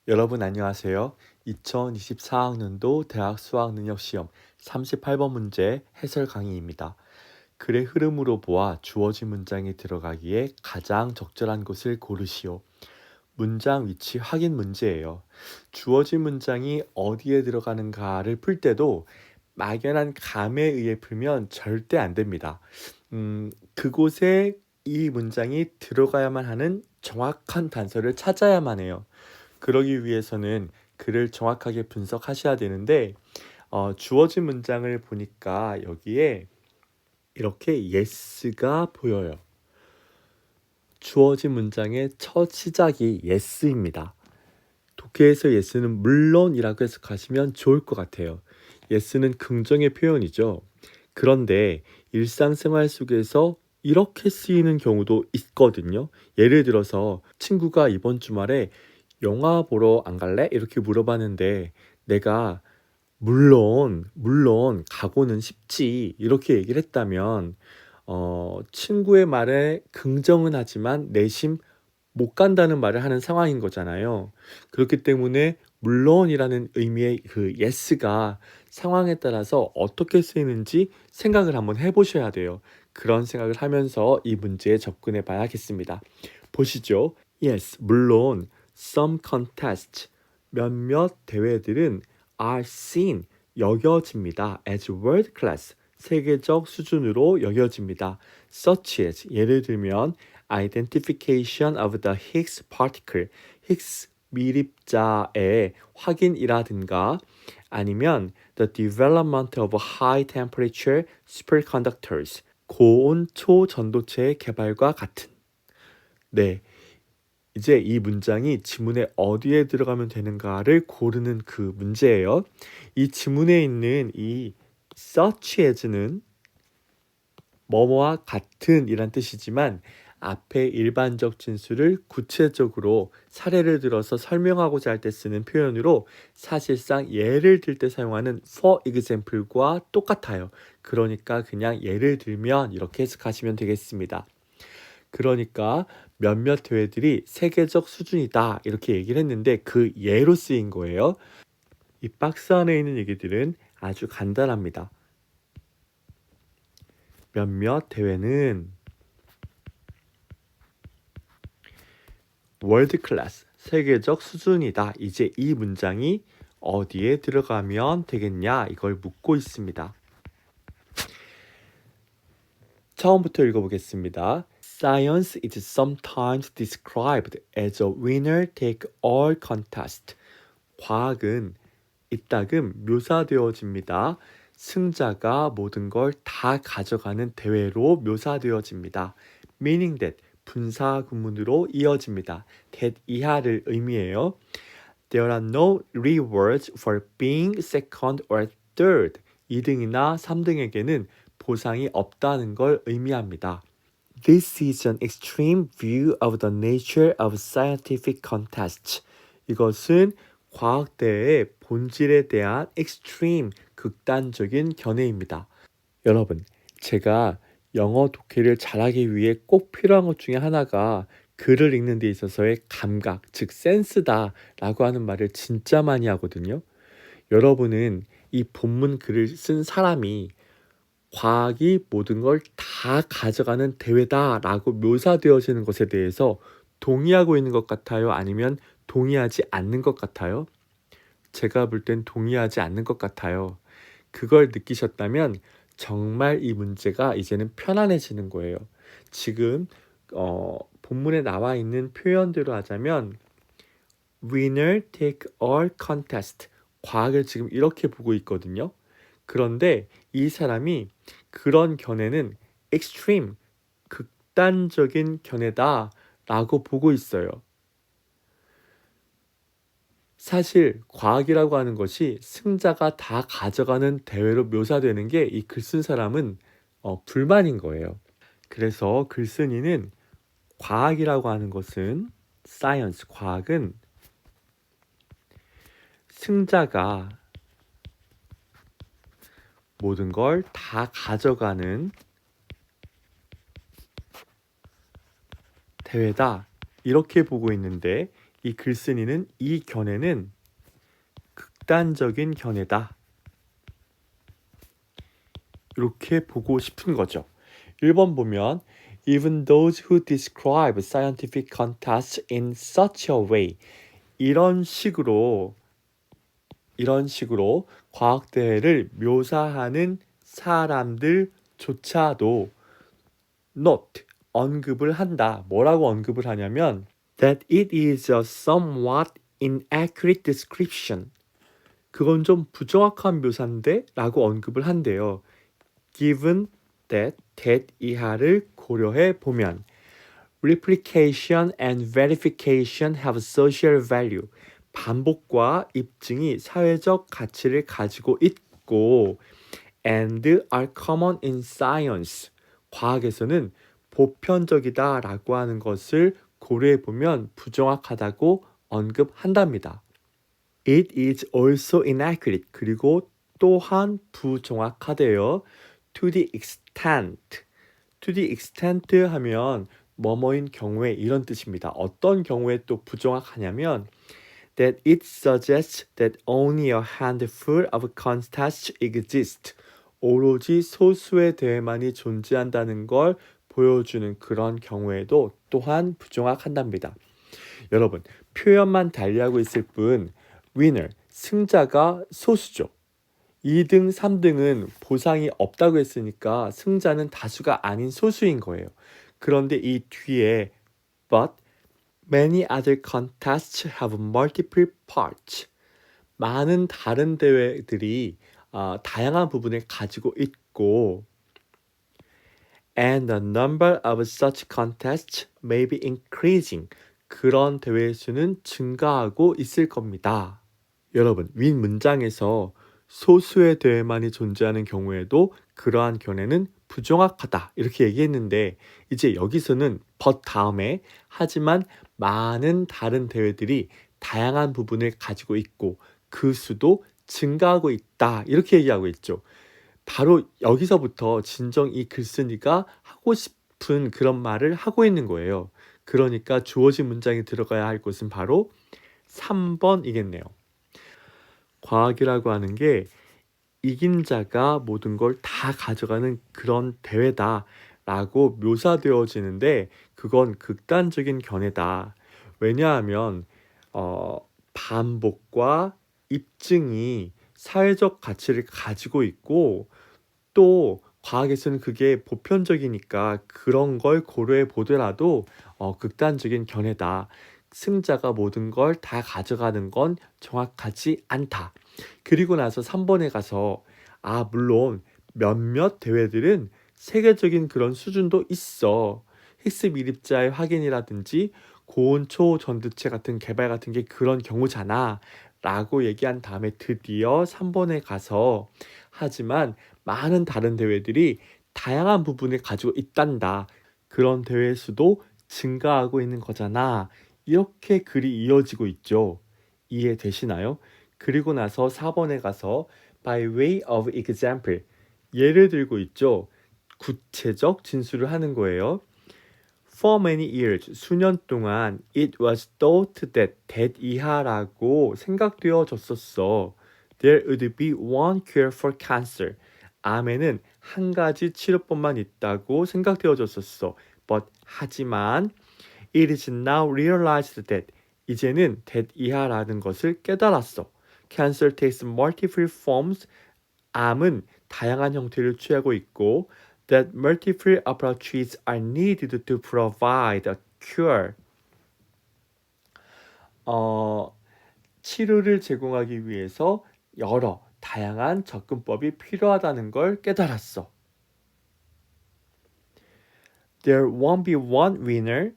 여러분 안녕하세요. 2024학년도 대학 수학능력시험 38번 문제 해설 강의입니다. 글의 흐름으로 보아 주어진 문장이 들어가기에 가장 적절한 곳을 고르시오. 문장 위치 확인 문제예요. 주어진 문장이 어디에 들어가는가를 풀 때도 막연한 감에 의해 풀면 절대 안 됩니다. 그곳에 이 문장이 들어가야만 하는 정확한 단서를 찾아야만 해요. 그러기 위해서는 글을 정확하게 분석하셔야 되는데 주어진 문장을 보니까 여기에 이렇게 yes가 보여요. 주어진 문장의 첫 시작이 yes입니다. 독해에서 yes는 물론이라고 해석하시면 좋을 것 같아요. yes는 긍정의 표현이죠. 그런데 일상생활 속에서 이렇게 쓰이는 경우도 있거든요. 예를 들어서 친구가 이번 주말에 영화 보러 안 갈래? 이렇게 물어봤는데 내가 물론 가고는 싶지 이렇게 얘기를 했다면 친구의 말에 긍정은 하지만 내심 못 간다는 말을 하는 상황인 거잖아요. 그렇기 때문에 물론이라는 의미의 그 yes가 상황에 따라서 어떻게 쓰이는지 생각을 한번 해보셔야 돼요. 그런 생각을 하면서 이 문제에 접근해 봐야겠습니다. 보시죠. Yes, 물론 some contests 몇몇 대회들은 are seen 여겨집니다. as world class 세계적 수준으로 여겨집니다. such as 예를 들면 identification of the Higgs particle Higgs 미립자의 확인이라든가 아니면 the development of high temperature superconductors 고온초 전도체의 개발과 같은 네, 이제 이 문장이 지문에 어디에 들어가면 되는가를 고르는 그 문제예요. 이 지문에 있는 이 such as는 뭐뭐와 같은 이란 뜻이지만 앞에 일반적 진수를 구체적으로 사례를 들어서 설명하고자 할 때 쓰는 표현으로 사실상 예를 들 때 사용하는 for example과 똑같아요. 그러니까 그냥 예를 들면 이렇게 해석하시면 되겠습니다. 그러니까 몇몇 대회들이 세계적 수준이다 이렇게 얘기를 했는데 그 예로 쓰인 거예요. 이 박스 안에 있는 얘기들은 아주 간단합니다. 몇몇 대회는 월드 클래스 세계적 수준이다. 이제 이 문장이 어디에 들어가면 되겠냐 이걸 묻고 있습니다. 처음부터 읽어보겠습니다. Science is sometimes described as a winner-take-all contest. 과학은 이따금 묘사되어집니다. 승자가 모든 걸 다 가져가는 대회로 묘사되어집니다. Meaning that 분사 구문으로 이어집니다. that 이하를 의미해요. There are no rewards for being second or third. 2등이나 3등에게는 보상이 없다는 걸 의미합니다. This is an extreme view of the nature of scientific contests. 이것은 과학대회의 본질에 대한 extreme, 극단적인 견해입니다. 여러분, 제가 영어 독해를 잘하기 위해 꼭 필요한 것 중에 하나가 글을 읽는 데 있어서의 감각, 즉 센스다라고 하는 말을 진짜 많이 하거든요. 여러분은 이 본문 글을 쓴 사람이 과학이 모든 걸 다 가져가는 대회다라고 묘사되어지는 것에 대해서 동의하고 있는 것 같아요? 아니면 동의하지 않는 것 같아요? 제가 볼 땐 동의하지 않는 것 같아요. 그걸 느끼셨다면 정말 이 문제가 이제는 편안해지는 거예요. 지금 본문에 나와 있는 표현대로 하자면 winner take all contest 과학을 지금 이렇게 보고 있거든요. 그런데 이 사람이 그런 견해는 extreme, 극단적인 견해다 라고 보고 있어요. 사실 과학이라고 하는 것이 승자가 다 가져가는 대회로 묘사되는 게 이 글 쓴 사람은 불만인 거예요. 그래서 글쓴이는 과학이라고 하는 것은 science, 과학은 승자가 모든 걸 다 가져가는 대회다 이렇게 보고 있는데 이 글쓴이는 이 견해는 극단적인 견해다. 이렇게 보고 싶은 거죠. 1번 보면 Even those who describe scientific contests in such a way 이런 식으로 과학 대회를 묘사하는 사람들조차도 note 언급을 한다. 뭐라고 언급을 하냐면 that it is a somewhat inaccurate description. 그건 좀 부정확한 묘사인데 라고 언급을 한대요. given that 이하를 고려해 보면 replication and verification have social value. 반복과 입증이 사회적 가치를 가지고 있고 and are common in science. 과학에서는 보편적이다라고 하는 것을 고려해 보면 부정확하다고 언급한답니다. It is also inaccurate. 그리고 또한 부정확하대요. To the extent 하면 뭐뭐인 경우에 이런 뜻입니다. 어떤 경우에 또 부정확하냐면 that it suggests that only a handful of contests exist. 오로지 소수의 대회만이 존재한다는 걸 보여주는 그런 경우에도 또한 부정확한답니다. 여러분, 표현만 달리하고 있을 뿐 winner, 승자가 소수죠. 2등, 3등은 보상이 없다고 했으니까 승자는 다수가 아닌 소수인 거예요. 그런데 이 뒤에 but many other contests have multiple parts. 많은 다른 대회들이 다양한 부분을 가지고 있고 and the number of such contests may be increasing. 그런 대회 수는 증가하고 있을 겁니다. 여러분, 윈 문장에서 소수의 대회만이 존재하는 경우에도 그러한 견해는 부정확하다 이렇게 얘기했는데 이제 여기서는 but 다음에 하지만 많은 다른 대회들이 다양한 부분을 가지고 있고 그 수도 증가하고 있다 이렇게 얘기하고 있죠. 바로 여기서부터 진정 이 글쓴이가 하고 싶은 그런 말을 하고 있는 거예요. 그러니까 주어진 문장에 들어가야 할 곳은 바로 3번이겠네요. 과학이라고 하는 게 이긴 자가 모든 걸 다 가져가는 그런 대회다라고 묘사되어지는데 그건 극단적인 견해다. 왜냐하면 반복과 입증이 사회적 가치를 가지고 있고 또 과학에서는 그게 보편적이니까 그런 걸 고려해 보더라도 극단적인 견해다. 승자가 모든 걸 다 가져가는 건 정확하지 않다. 그리고 나서 3번에 가서 물론 몇몇 대회들은 세계적인 그런 수준도 있어. 핵습 이립자의 확인이라든지 고온 초전도체 같은 개발 같은 게 그런 경우잖아. 라고 얘기한 다음에 드디어 3번에 가서 하지만 많은 다른 대회들이 다양한 부분을 가지고 있단다. 그런 대회 수도 증가하고 있는 거잖아. 이렇게 글이 이어지고 있죠. 이해되시나요? 그리고 나서 4번에 가서 by way of example 예를 들고 있죠. 구체적 진술을 하는 거예요. For many years 수년 동안 it was thought that 이하라고 생각되어졌었어. There would be one cure for cancer. 암에는 한 가지 치료법만 있다고 생각되어졌었어. But 하지만 it is now realized that 이제는 that 이하라는 것을 깨달았어. Cancer takes multiple forms. 암은 다양한 형태를 취하고 있고 that multiple approaches are needed to provide a cure. 치료를 제공하기 위해서 여러 다양한 접근법이 필요하다는 걸 깨달았어. There won't be one winner.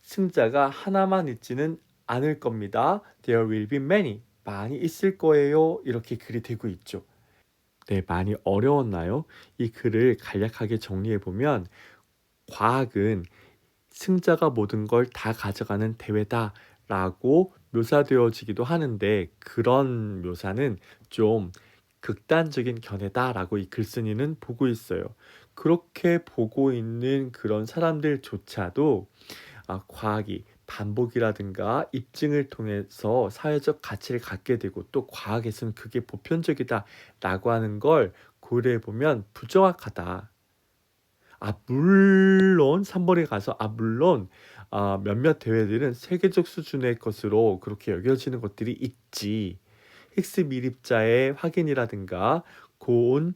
승자가 하나만 있지는 않을 겁니다. There will be many. 많이 있을 거예요. 이렇게 글이 되고 있죠. 네, 많이 어려웠나요? 이 글을 간략하게 정리해보면 과학은 승자가 모든 걸 다 가져가는 대회다 라고 묘사되어지기도 하는데 그런 묘사는 좀 극단적인 견해다 라고 이 글쓴이는 보고 있어요. 그렇게 보고 있는 그런 사람들조차도 과학이 반복이라든가 입증을 통해서 사회적 가치를 갖게 되고 또 과학에서는 그게 보편적이다라고 하는 걸 고려해 보면 부정확하다. 물론 3번에 가서 물론 몇몇 대회들은 세계적 수준의 것으로 그렇게 여겨지는 것들이 있지. 힉스 미립자의 확인이라든가 고온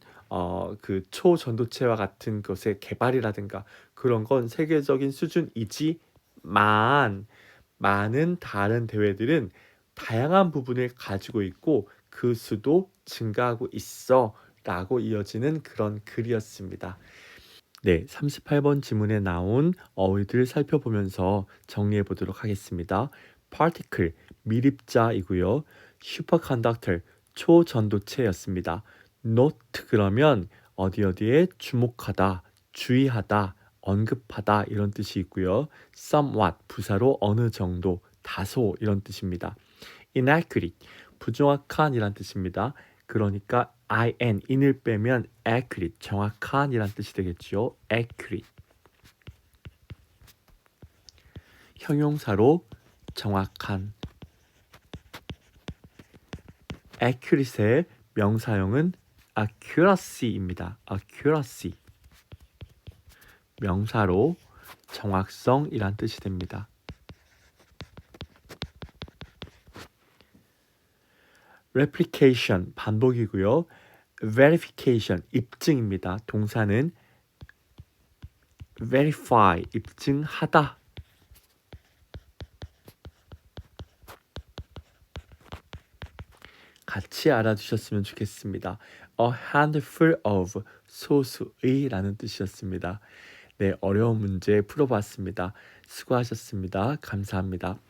그 초전도체와 같은 것의 개발이라든가 그런 건 세계적인 수준이지만 많은 다른 대회들은 다양한 부분을 가지고 있고 그 수도 증가하고 있어 라고 이어지는 그런 글이었습니다. 네, 38번 지문에 나온 어휘들 살펴보면서 정리해 보도록 하겠습니다. particle, 미립자이고요. superconductor, 초전도체였습니다. note 그러면 어디에 주목하다, 주의하다, 언급하다 이런 뜻이 있고요. somewhat, 부사로 어느 정도, 다소 이런 뜻입니다. inaccurate, 부정확한 이란 뜻입니다. 그러니까 in을 빼면 accurate, 정확한 이란 뜻이 되겠죠. accurate. 형용사로 정확한. accurate의 명사형은 accuracy입니다. accuracy. 명사로 정확성이란 뜻이 됩니다. replication, 반복이고요. verification, 입증입니다. 동사는 verify, 입증하다. 같이 알아두셨으면 좋겠습니다. A handful of, 소수의 라는 뜻이었습니다. 네, 어려운 문제 풀어봤습니다. 수고하셨습니다. 감사합니다.